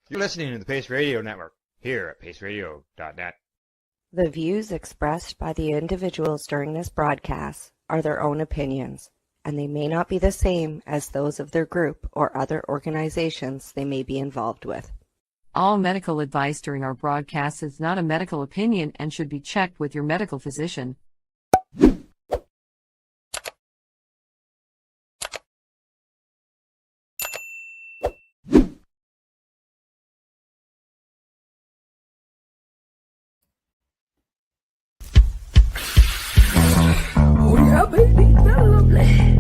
You're listening to the Pace Radio Network here at paceradio.net. The views expressed by the individuals during this broadcast are their own opinions, and they may not be the same as those of their group or other organizations they may be involved with. All medical advice during our broadcast is not a medical opinion and should be checked with your medical physician. Oh yeah, baby, that's lovely.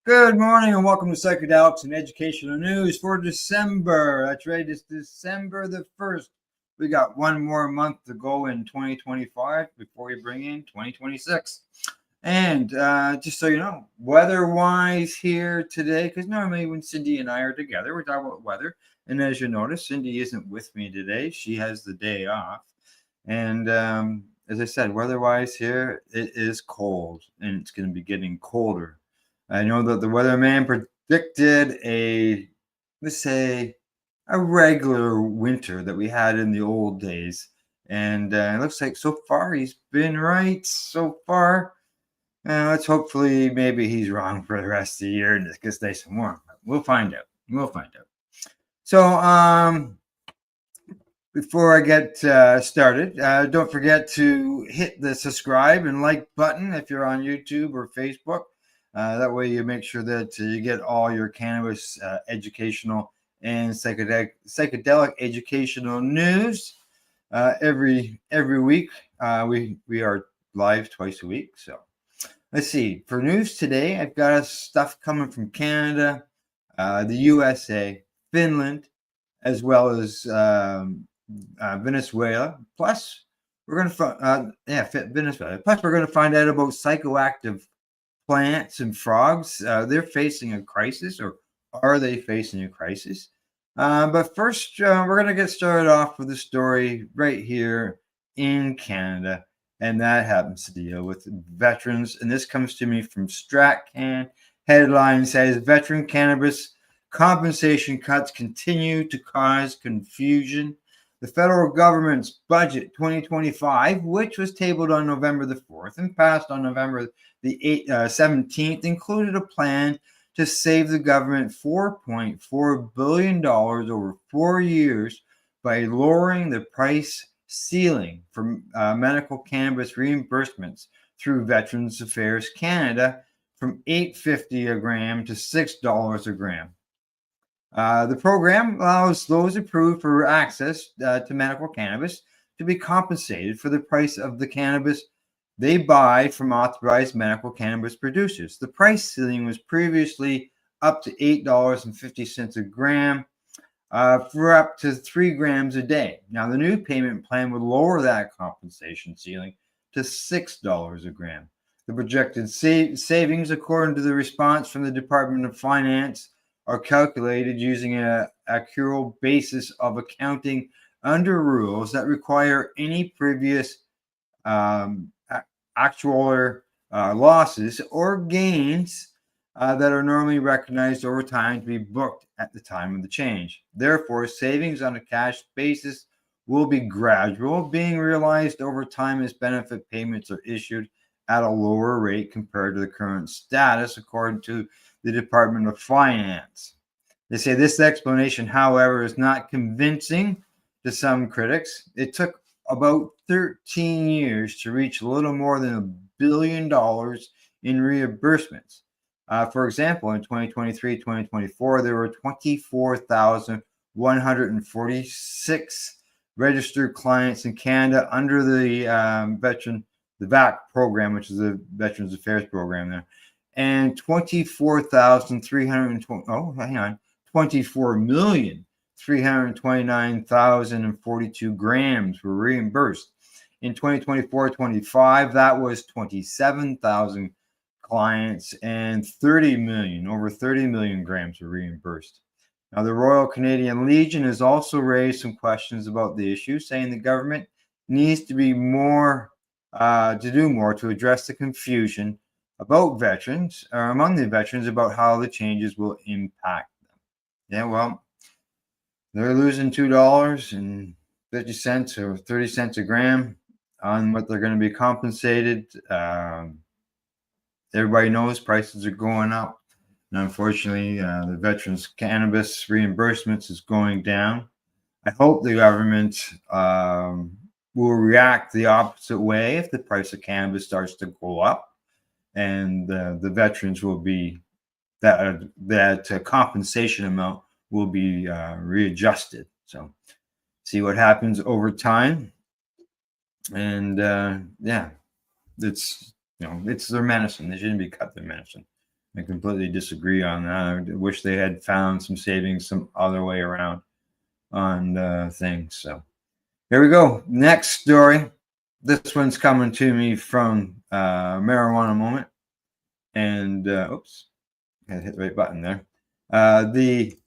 Good morning and welcome to Psychedelics and Educational News for December. That's right, it's December the 1st. We got one more month to go in 2025 before we bring in 2026. And just so you know, weather-wise here today, because normally when Cindy and I are together, we talk about weather. And as you notice, Cindy isn't with me today. She has the day off. And as I said, weather-wise here, it is cold, and it's going to be getting colder. I know that the weatherman predicted let's say, a regular winter that we had in the old days. And it looks like so far he's been right so far. Let's hopefully maybe he's wrong for the rest of the year and it gets nice and warm. We'll find out. So before I get started, don't forget to hit the subscribe and like button if you're on YouTube or Facebook. That way you make sure that you get all your cannabis educational and psychedelic educational news every week. We are live twice a week. So let's see. For news today, I've got stuff coming from Canada, the USA, Finland, as well as Venezuela. Plus, we're going to Venezuela. Plus, we're going to find out about psychoactive plants and frogs. They're facing a crisis, or are they facing a crisis? But first, we're going to get started off with a story right here in Canada, and that happens to deal with veterans. And this comes to me from StratCan. Headline says, veteran cannabis compensation cuts continue to cause confusion. The federal government's budget 2025, which was tabled on November the 4th and passed on November the 17th, included a plan to save the government $4.4 billion over 4 years by lowering the price ceiling for medical cannabis reimbursements through Veterans Affairs Canada from $8.50 a gram to $6 a gram. The program allows those approved for access to medical cannabis to be compensated for the price of the cannabis they buy from authorized medical cannabis producers. The price ceiling was previously up to $8.50 a gram for up to 3 grams a day. Now, the new payment plan would lower that compensation ceiling to $6 a gram. The projected savings, according to the response from the Department of Finance, are calculated using an accrual basis of accounting under rules that require any previous actual losses or gains that are normally recognized over time to be booked at the time of the change. Therefore, savings on a cash basis will be gradual, being realized over time as benefit payments are issued at a lower rate compared to the current status, according to the Department of Finance. They say this explanation, however, is not convincing to some critics. It took about 13 years to reach a little more than $1 billion in reimbursements. For example, in 2023-2024, there were 24,146 registered clients in Canada under the VAC program, which is the Veterans Affairs program there, and 24,329,042 grams were reimbursed. In 2024-25, that was 27,000 clients and over 30 million grams were reimbursed. Now, the Royal Canadian Legion has also raised some questions about the issue, saying the government needs to be more to do more to address the confusion about veterans or among the veterans about how the changes will impact them. Yeah, well, they're losing $2.50 or 30 cents a gram on what they're going to be compensated. Everybody knows prices are going up. And unfortunately, the veterans' cannabis reimbursements is going down. I hope the government will react the opposite way if the price of cannabis starts to go up, and the veterans will be that compensation amount will be readjusted. So, see what happens over time. And yeah, it's it's their medicine. They shouldn't be cut their medicine. I completely disagree on that. I wish they had found some savings some other way around on things. So here we go. Next story. This one's coming to me from Marijuana Moment. And oops, I hit the right button there. The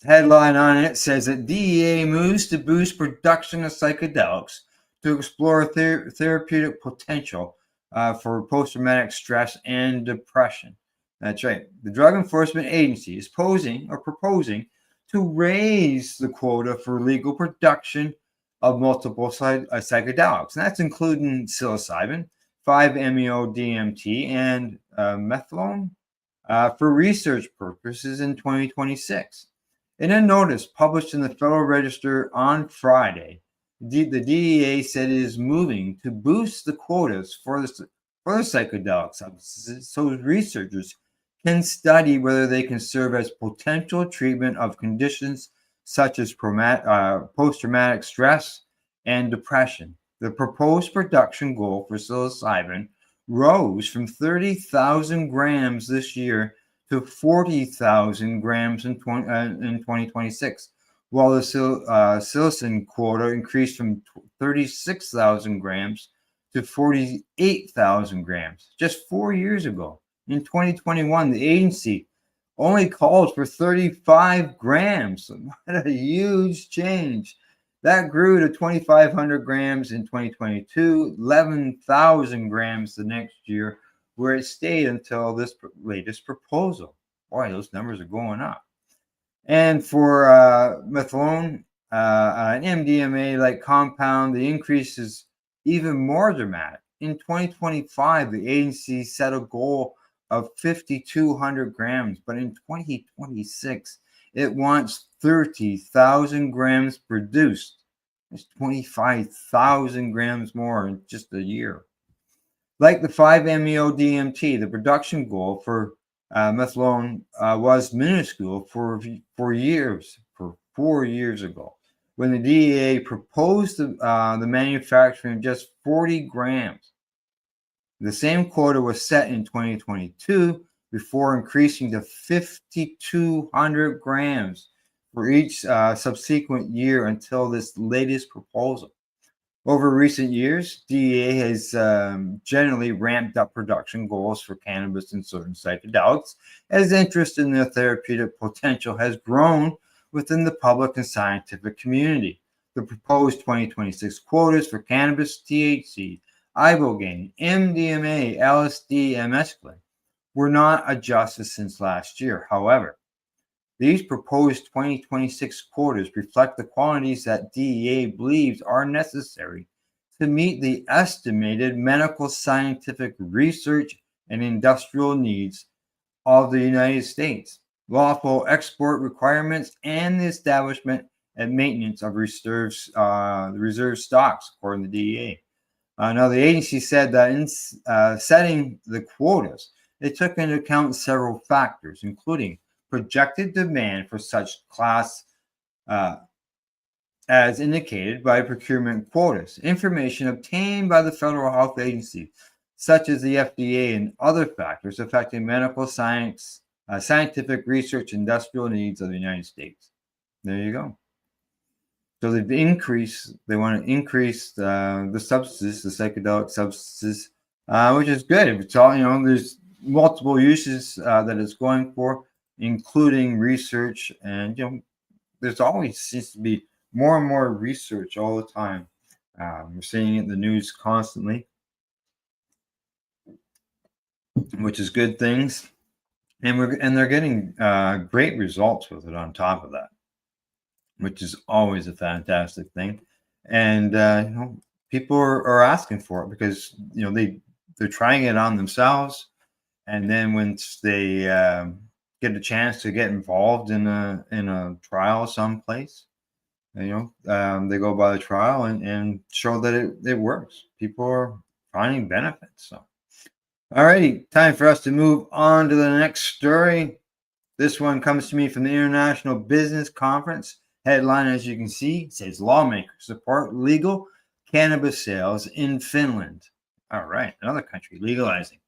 headline on it says that DEA moves to boost production of psychedelics to explore therapeutic potential for post-traumatic stress and depression. That's right. The Drug Enforcement Agency is proposing to raise the quota for legal production of multiple psychedelics. And that's including psilocybin, 5-MeO-DMT, and methadone for research purposes in 2026. In a notice published in the Federal Register on Friday, the DEA said it is moving to boost the quotas for the psychedelic substances so researchers can study whether they can serve as potential treatment of conditions such as post-traumatic stress and depression. The proposed production goal for psilocybin rose from 30,000 grams this year to 40,000 grams in 2026, while the psilocin quota increased from 36,000 grams to 48,000 grams just 4 years ago. In 2021, the agency only called for 35 grams. What a huge change. That grew to 2,500 grams in 2022, 11,000 grams the next year, where it stayed until this latest proposal. Boy, those numbers are going up. And for methadone, an MDMA-like compound, the increase is even more dramatic. In 2025, the agency set a goal of 5,200 grams, but in 2026, it wants 30,000 grams produced. That's 25,000 grams more in just a year. Like the 5-MeO-DMT, the production goal for methadone was minuscule for 4 years ago, when the DEA proposed the manufacturing of just 40 grams. The same quota was set in 2022 before increasing to 5,200 grams for each subsequent year until this latest proposal. Over recent years, DEA has generally ramped up production goals for cannabis and certain psychedelics as interest in their therapeutic potential has grown within the public and scientific community. The proposed 2026 quotas for cannabis, THC, ibogaine, MDMA, LSD, and mescaline were not adjusted since last year. However, these proposed 2026 quotas reflect the quantities that DEA believes are necessary to meet the estimated medical, scientific, research, and industrial needs of the United States, lawful export requirements, and the establishment and maintenance of reserve stocks, according to the DEA. Now, the agency said that in setting the quotas, it took into account several factors, including projected demand for such class as indicated by procurement quotas, information obtained by the federal health agency, such as the FDA, and other factors affecting medical science, scientific research, industrial needs of the United States. There you go. So they want to increase the substances, the psychedelic substances, which is good. If it's all, there's multiple uses that it's going for, including research and there's always seems to be more and more research all the time. We're seeing it in the news constantly, which is good things, and they're getting great results with it on top of that, which is always a fantastic thing. And people are asking for it because they're trying it on themselves, and then once they get a chance to get involved in a trial someplace, they go by the trial and show that it works. People are finding benefits. So, alrighty, time for us to move on to the next story. This one comes to me from the International Business Conference. Headline, as you can see, says lawmakers support legal cannabis sales in Finland. All right, another country legalizing.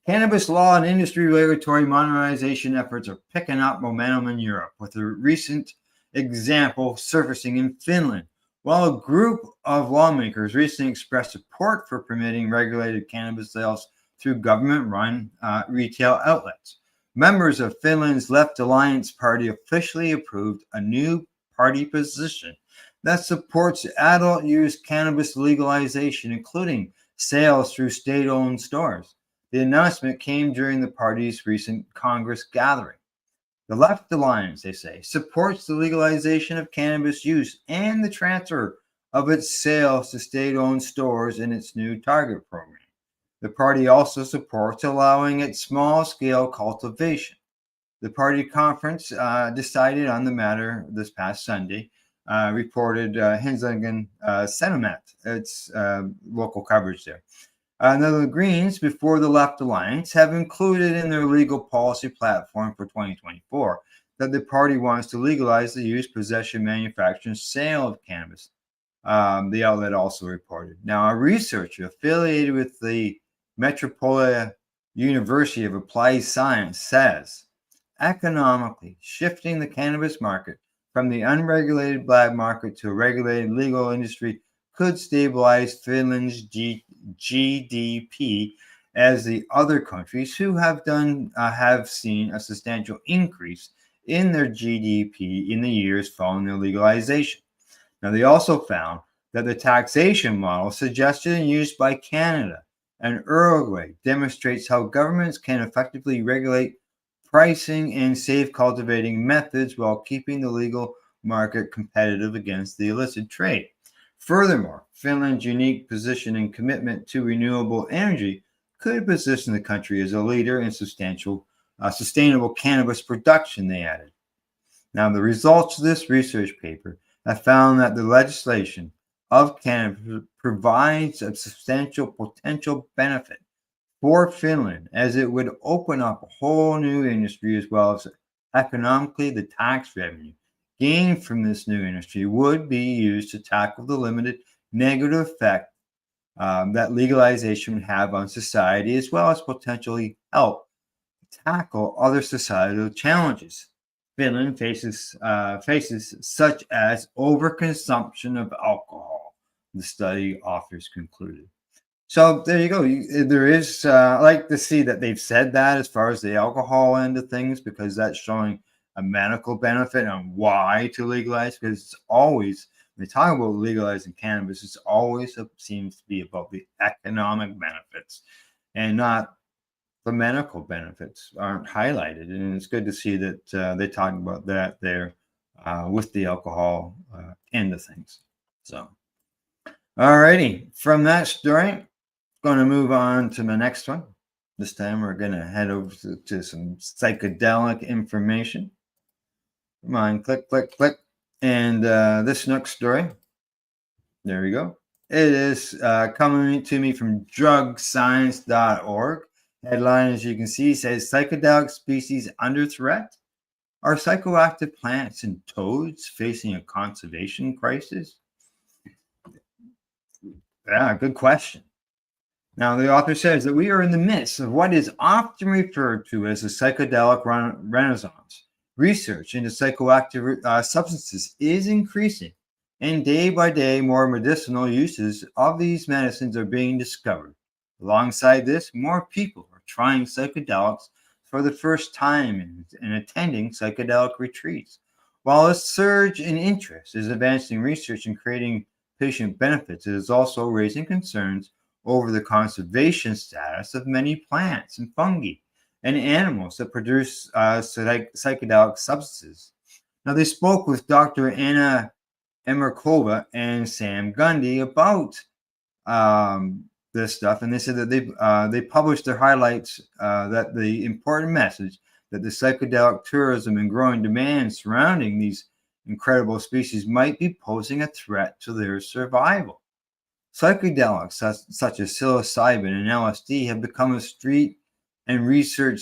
Cannabis law and industry regulatory modernization efforts are picking up momentum in Europe, with a recent example surfacing in Finland. While a group of lawmakers recently expressed support for permitting regulated cannabis sales through government-run retail outlets, members of Finland's Left Alliance Party officially approved a new party position that supports adult-use cannabis legalization, including sales through state-owned stores. The announcement came during the party's recent Congress gathering. The Left Alliance, they say, supports the legalization of cannabis use and the transfer of its sales to state-owned stores in its new target program. The party also supports allowing its small-scale cultivation. The party conference decided on the matter this past Sunday, reported Helsingin Sanomat, its local coverage there. Now, the Greens, before the Left Alliance, have included in their legal policy platform for 2024 that the party wants to legalize the use, possession, manufacture, and sale of cannabis. The outlet also reported. Now, a researcher affiliated with the Metropolia University of Applied Science says, economically, shifting the cannabis market from the unregulated black market to a regulated legal industry could stabilize Finland's GDP, as the other countries who have seen a substantial increase in their GDP in the years following their legalization. Now, they also found that the taxation model suggested and used by Canada and Uruguay demonstrates how governments can effectively regulate pricing and safe cultivating methods while keeping the legal market competitive against the illicit trade. Furthermore, Finland's unique position and commitment to renewable energy could position the country as a leader in sustainable cannabis production, they added. Now, the results of this research paper have found that the legislation of cannabis provides a substantial potential benefit for Finland, as it would open up a whole new industry, as well as economically the tax revenue gained from this new industry would be used to tackle the limited negative effect that legalization would have on society, as well as potentially help tackle other societal challenges Finland faces such as overconsumption of alcohol, the study authors concluded. So there you go. There is, I like to see that they've said that as far as the alcohol end of things, because that's showing a medical benefit on why to legalize. Because it's always, when they talk about legalizing cannabis, it's always seems to be about the economic benefits and not the medical benefits aren't highlighted. And it's good to see that they talk about that there with the alcohol end of things. So, alrighty, from that story, going to move on to the next one. This time we're going to head over to some psychedelic information. Come on, click, click, click. And this next story, there we go. It is coming to me from drugscience.org. Headline, as you can see, says psychedelic species under threat. Are psychoactive plants and toads facing a conservation crisis? Yeah, good question. Now, the author says that we are in the midst of what is often referred to as a psychedelic renaissance. Research into psychoactive substances is increasing, and day by day, more medicinal uses of these medicines are being discovered. Alongside this, more people are trying psychedelics for the first time and attending psychedelic retreats. While a surge in interest is advancing research and creating patient benefits, it is also raising concerns over the conservation status of many plants and fungi and animals that produce psychedelic substances. Now, they spoke with Dr. Anna Emerkova and Sam Gundy about this stuff, and they said that they published their highlights that the important message that the psychedelic tourism and growing demand surrounding these incredible species might be posing a threat to their survival. Psychedelics such as psilocybin and LSD have become a street and research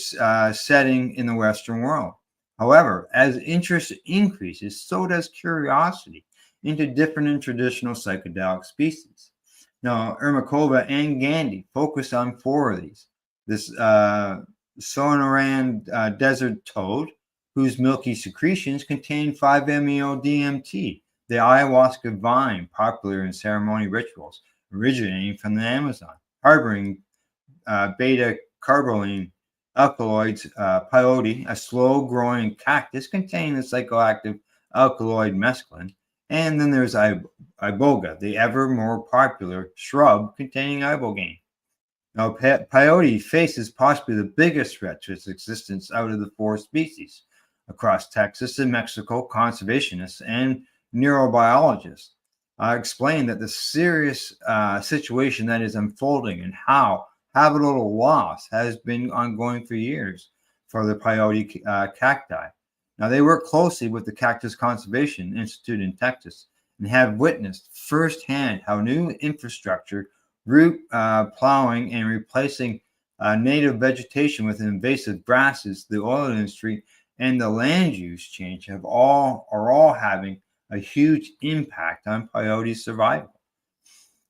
setting in the Western world. However, as interest increases, so does curiosity into different and traditional psychedelic species. Now, Ermakova and Gandhi focus on 4 of these. This Sonoran desert toad, whose milky secretions contain 5-MeO-DMT, the ayahuasca vine, popular in ceremony rituals, originating from the Amazon, harboring beta-carboline alkaloids, peyote, a slow-growing cactus containing the psychoactive alkaloid mescaline, and then there's iboga, the ever more popular shrub containing ibogaine. Now, peyote faces possibly the biggest threat to its existence out of the 4 species. Across Texas and Mexico, conservationists and neurobiologists explain that the serious situation that is unfolding and how habitable loss has been ongoing for years for the peyote cacti. Now, they work closely with the Cactus Conservation Institute in Texas and have witnessed firsthand how new infrastructure, root plowing, and replacing native vegetation with invasive grasses, the oil industry, and the land use change are all having a huge impact on peyote survival.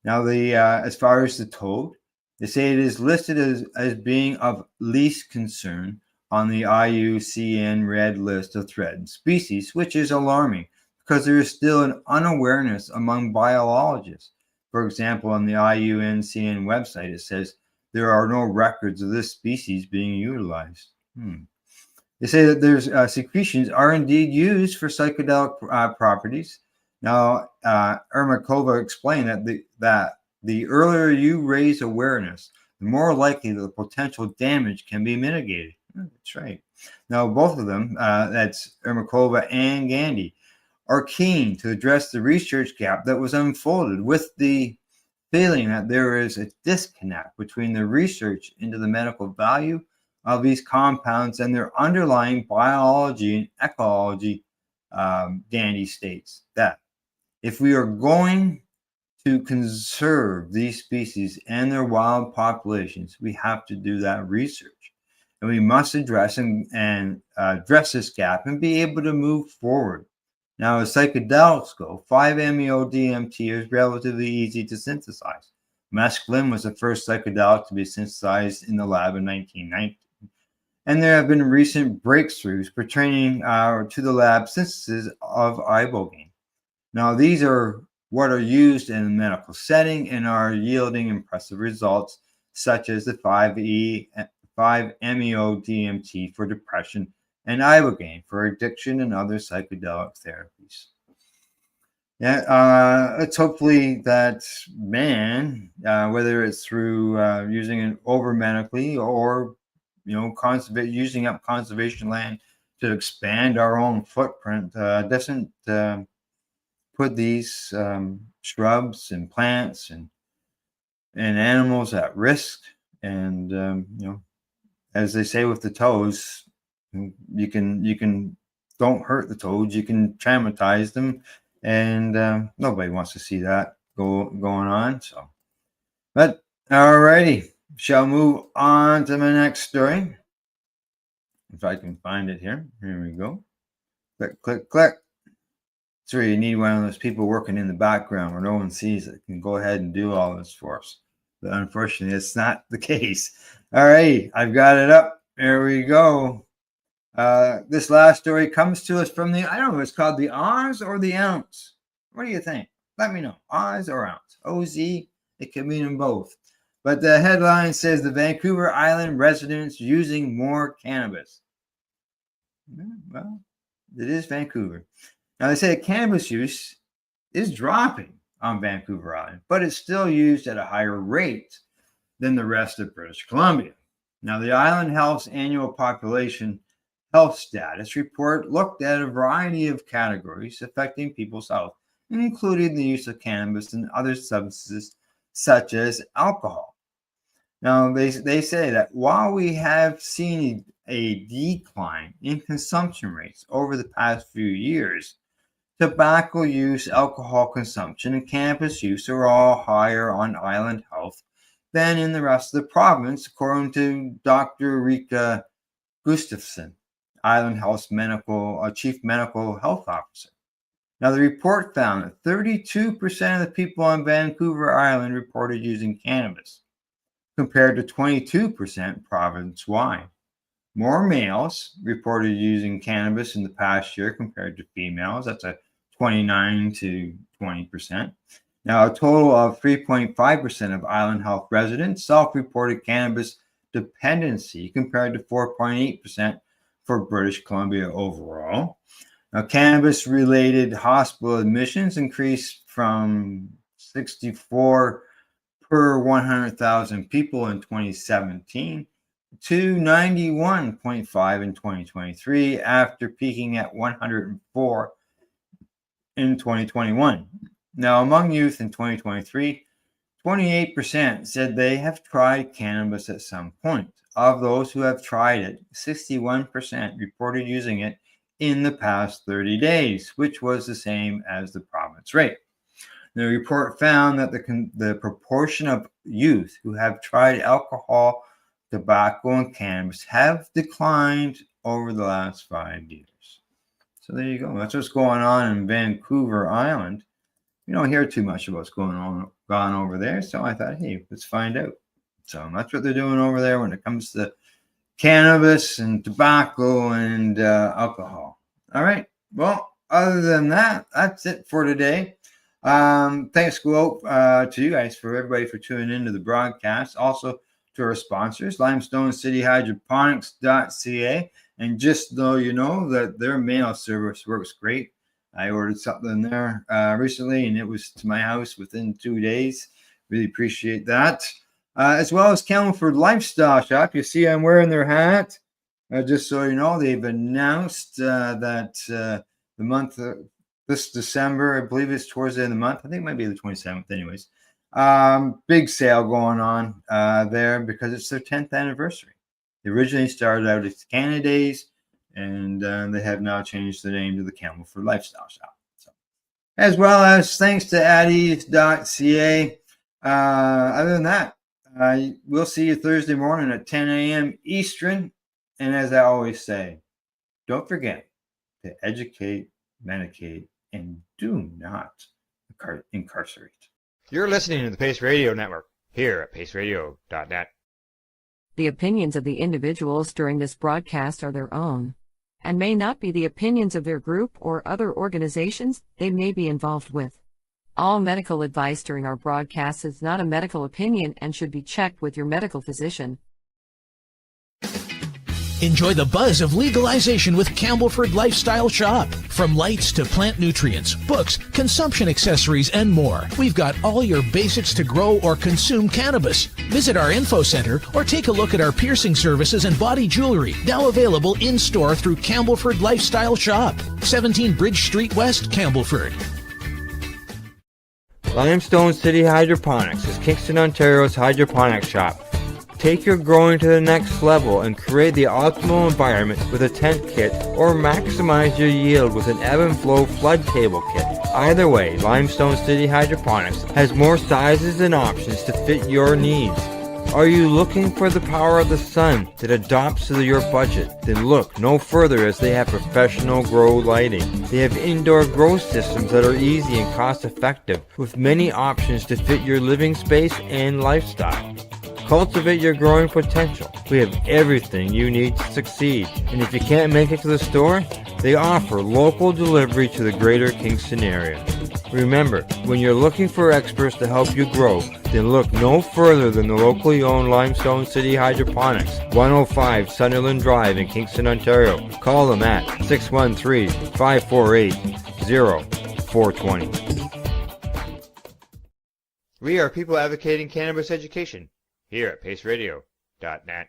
Now, as far as the toad, they say it is listed as being of least concern on the IUCN Red list of threatened species, which is alarming because there is still an unawareness among biologists. For example, on the IUCN website, it says there are no records of this species being utilized. They say that there's secretions are indeed used for psychedelic properties. Now, Ermakova explained that the earlier you raise awareness, the more likely the potential damage can be mitigated. That's right. Now, both of them, that's Ermakova and Gandhi, are keen to address the research gap that was unfolded with the feeling that there is a disconnect between the research into the medical value of these compounds and their underlying biology and ecology. Gandhi states that if we are going to conserve these species and their wild populations, we have to do that research. And we must address address this gap and be able to move forward. Now, as psychedelics go, 5-MeO-DMT is relatively easy to synthesize. Mescaline was the first psychedelic to be synthesized in the lab in 1990. And there have been recent breakthroughs pertaining to the lab synthesis of ibogaine. Now, these are what are used in a medical setting and are yielding impressive results, such as the 5-MeO-DMT for depression and ibogaine for addiction and other psychedelic therapies. Yeah, it's hopefully that whether it's through using it over medically or using up conservation land to expand our own footprint, doesn't put these shrubs and plants and animals at risk. And as they say with the toads, you can don't hurt the toads, you can traumatize them, and nobody wants to see that going on. So, but alrighty, shall move on to my next story. If I can find it here. Here we go. Click, click, click. So you need one of those people working in the background where no one sees it can go ahead and do all this for us. But unfortunately, it's not the case. All right, I've got it up. There we go. This last story comes to us from I don't know, it's called the Oz or the Ounce. What do you think? Let me know. Oz or Ounce? O-Z, it can mean them both. But the headline says the Vancouver Island residents using more cannabis. Well, It is Vancouver. Now, they say cannabis use is dropping on Vancouver Island, but it's still used at a higher rate than the rest of British Columbia. Now, the Island Health's annual population health status report looked at a variety of categories affecting people's health, including the use of cannabis and other substances such as alcohol. Now, they say that while we have seen a decline in consumption rates over the past few years, tobacco use, alcohol consumption, and cannabis use are all higher on Island Health than in the rest of the province, according to Dr. Rika Gustafson, Island Health's chief medical health officer. Now, the report found that 32% of the people on Vancouver Island reported using cannabis, compared to 22% province-wide. More males reported using cannabis in the past year compared to females. That's a 29 to 20%. Now, a total of 3.5% of Island Health residents self-reported cannabis dependency compared to 4.8% for British Columbia overall. Now, cannabis-related hospital admissions increased from 64 per 100,000 people in 2017 to 91.5 in 2023, after peaking at 104 in 2021. Now, among youth in 2023, 28% said they have tried cannabis at some point. Of those who have tried it, 61% reported using it in the past 30 days, which was the same as the province rate. The report found that the proportion of youth who have tried alcohol, tobacco, and cannabis have declined over the last 5 years. So there you go. That's what's going on in Vancouver Island. You don't hear too much about what's going on over there, so I thought, hey, let's find out. So that's what they're doing over there when it comes to cannabis and tobacco and alcohol. All right. Well, other than that, that's it for today. Thanks go out to you guys, for everybody, for tuning into the broadcast. Also to our sponsors, Limestone City Hydroponics.ca. And just though you know that their mail service works great. I ordered something there recently, and it was to my house within 2 days. Really appreciate that. As well as Campbellford Lifestyle Shop. You see I'm wearing their hat. Just so you know, they've announced that the month, this December, I believe it's towards the end of the month. I think it might be the 27th anyways. Big sale going on there because it's their 10th anniversary. They originally started out as Canada Days, and they have now changed the name to the Campbellford Lifestyle Shop. So, as well as thanks to At-Eze.ca. Other than that, we'll see you Thursday morning at 10 a.m. Eastern. And as I always say, don't forget to educate, medicate, and do not incarcerate. You're listening to the Pace Radio Network here at paceradio.net. The opinions of the individuals during this broadcast are their own, and may not be the opinions of their group or other organizations they may be involved with. All medical advice during our broadcast is not a medical opinion and should be checked with your medical physician. Enjoy the buzz of legalization with Campbellford Lifestyle Shop. From lights to plant nutrients, books, consumption accessories, and more, we've got all your basics to grow or consume cannabis. Visit our info center or take a look at our piercing services and body jewelry, now available in-store through Campbellford Lifestyle Shop, 17 Bridge Street West, Campbellford. Limestone City Hydroponics is Kingston, Ontario's hydroponics shop. Take your growing to the next level and create the optimal environment with a tent kit, or maximize your yield with an ebb and flow flood table kit. Either way, Limestone City Hydroponics has more sizes and options to fit your needs. Are you looking for the power of the sun that adapts to your budget? Then look no further, as they have professional grow lighting. They have indoor grow systems that are easy and cost effective, with many options to fit your living space and lifestyle. Cultivate your growing potential. We have everything you need to succeed. And if you can't make it to the store, They offer local delivery to the greater Kingston area. Remember, when you're looking for experts to help you grow, then look no further than the locally owned Limestone City Hydroponics, 105 Sunderland Drive in Kingston, Ontario. Call them at 613-548-0420. We are people advocating cannabis education here at paceradio.net.